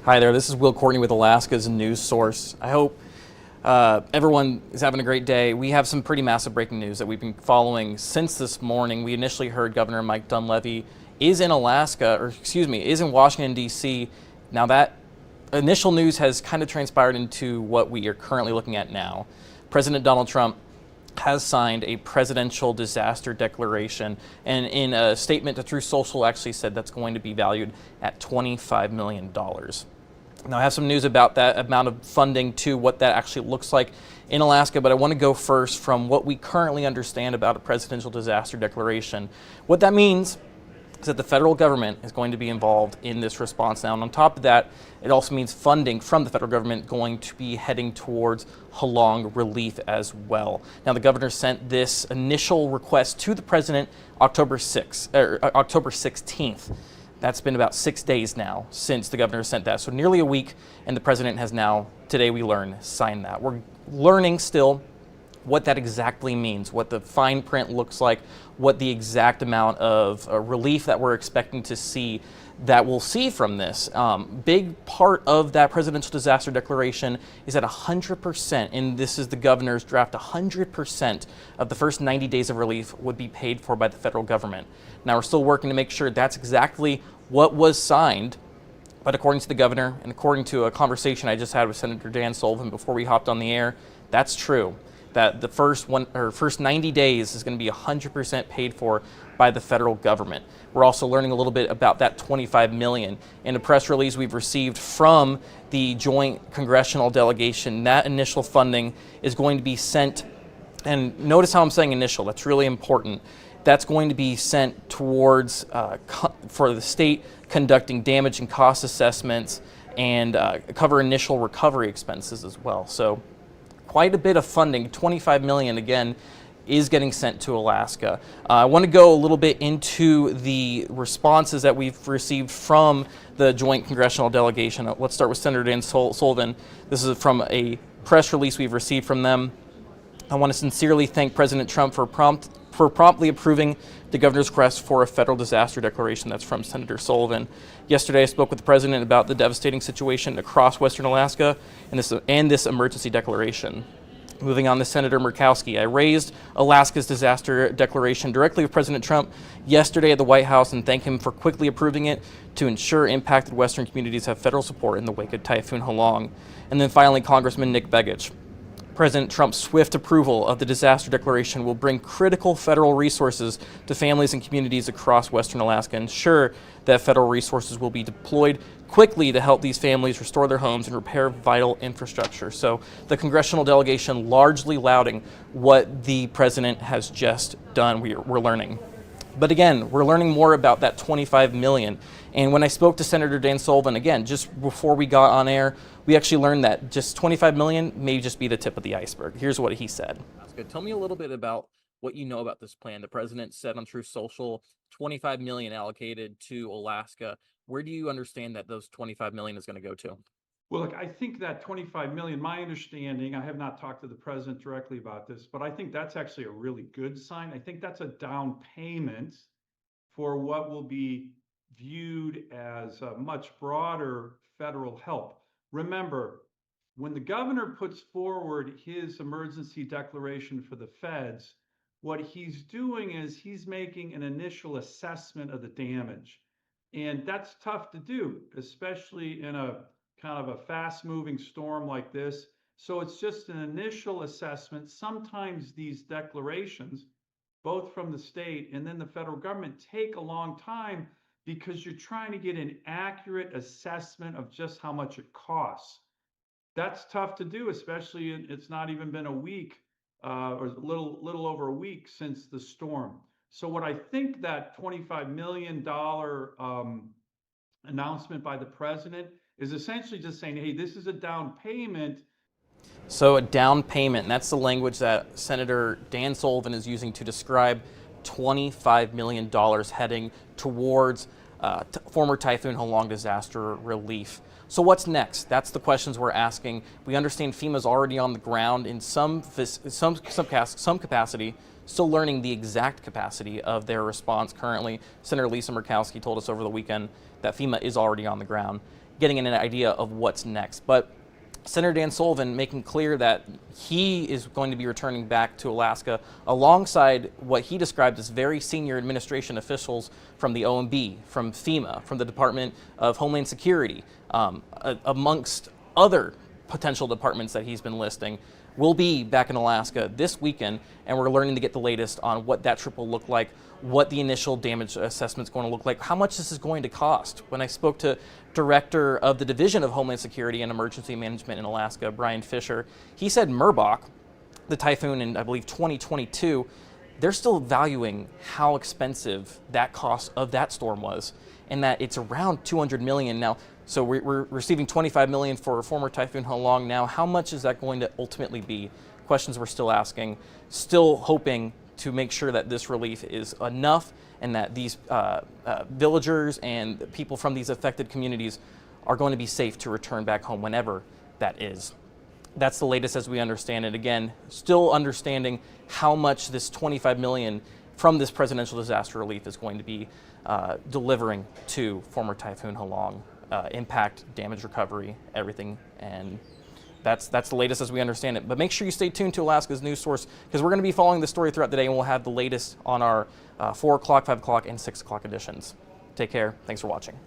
Hi there, this is Wil Courtney with Alaska's news source. I hope everyone is having a great day. We have some pretty massive breaking news that we've been following since this morning. We initially heard Governor Mike Dunleavy is in is in Washington, D.C. Now that initial news has kind of transpired into what we are currently looking at now. President Donald Trump has signed a presidential disaster declaration, and in a statement to Truth Social actually said that's going to be valued at $25 million. Now I have some news about that amount of funding to what that actually looks like in Alaska, but I want to go first from what we currently understand about a presidential disaster declaration. What that means is that the federal government is going to be involved in this response now. And on top of that, it also means funding from the federal government going to be heading towards Halong relief as well. Now, the governor sent this initial request to the president October 16th. That's been about 6 days now since the governor sent that. So nearly a week, and the president has now, today we learn, signed that. We're learning still what that exactly means, what the fine print looks like, what the exact amount of relief that we're expecting to see that we'll see from this. Big part of that presidential disaster declaration is that 100%, and this is the governor's draft, 100% of the first 90 days of relief would be paid for by the federal government. Now we're still working to make sure that's exactly what was signed, but according to the governor and according to a conversation I just had with Senator Dan Sullivan before we hopped on the air, that's true. That the first 90 days is going to be 100% paid for by the federal government. We're also learning a little bit about that $25 million. In a press release we've received from the joint congressional delegation, that initial funding is going to be sent, and notice how I'm saying initial, that's really important. That's going to be sent towards, for the state conducting damage and cost assessments and cover initial recovery expenses as well. So quite a bit of funding, $25 million again, is getting sent to Alaska. I want to go a little bit into the responses that we've received from the joint congressional delegation. Let's start with Senator Dan Sullivan. This is from a press release we've received from them. I want to sincerely thank President Trump for promptly approving the governor's request for a federal disaster declaration. That's from Senator Sullivan. Yesterday, I spoke with the president about the devastating situation across western Alaska and this emergency declaration. Moving on to Senator Murkowski, I raised Alaska's disaster declaration directly with President Trump yesterday at the White House and thanked him for quickly approving it to ensure impacted western communities have federal support in the wake of Typhoon Halong. And then finally, Congressman Nick Begich. President Trump's swift approval of the disaster declaration will bring critical federal resources to families and communities across western Alaska and ensure that federal resources will be deployed quickly to help these families restore their homes and repair vital infrastructure. So the congressional delegation largely lauding what the president has just done, we're learning. But again, we're learning more about that $25 million. And when I spoke to Senator Dan Sullivan, again, just before we got on air, we actually learned that just $25 million may just be the tip of the iceberg. Here's what he said. That's good. Tell me a little bit about what you know about this plan. The president said on Truth Social, $25 million allocated to Alaska. Where do you understand that those $25 million is going to go to? Well, look, I think that 25 million, my understanding, I have not talked to the president directly about this, but I think that's actually a really good sign. I think that's a down payment for what will be viewed as a much broader federal help. Remember, when the governor puts forward his emergency declaration for the feds, what he's doing is he's making an initial assessment of the damage. And that's tough to do, especially in a kind of a fast-moving storm like this. So it's just an initial assessment. Sometimes these declarations, both from the state and then the federal government, take a long time because you're trying to get an accurate assessment of just how much it costs. That's tough to do, especially it's not even been a week or a little over a week since the storm. So what I think that $25 million announcement by the president is essentially just saying, hey, this is a down payment. So a down payment, and that's the language that Senator Dan Sullivan is using to describe $25 million heading towards former Typhoon Halong disaster relief. So what's next? That's the questions we're asking. We understand FEMA's already on the ground in some capacity, still learning the exact capacity of their response currently. Senator Lisa Murkowski told us over the weekend that FEMA is already on the ground. getting an idea of what's next. But Senator Dan Sullivan making clear that he is going to be returning back to Alaska alongside what he described as very senior administration officials from the OMB, from FEMA, from the Department of Homeland Security, amongst other potential departments that he's been listing. We'll be back in Alaska this weekend, and we're learning to get the latest on what that trip will look like, what the initial damage assessment is going to look like, how much this is going to cost. When I spoke to Director of the Division of Homeland Security and Emergency Management in Alaska, Brian Fisher, he said Merbok, the typhoon in, I believe, 2022, they're still valuing how expensive that cost of that storm was, and that it's around $200 million now. So we're receiving $25 million for former Typhoon Halong now. How much is that going to ultimately be? Questions we're still asking, still hoping to make sure that this relief is enough and that these villagers and people from these affected communities are going to be safe to return back home whenever that is. That's the latest as we understand it. Again, still understanding how much this $25 million from this presidential disaster relief is going to be delivering to former Typhoon Halong. Impact, damage recovery, everything, and that's the latest as we understand it. But make sure you stay tuned to Alaska's news source, because we're going to be following the story throughout the day, and we'll have the latest on our 4 o'clock, 5 o'clock, and 6 o'clock editions. Take care. Thanks for watching.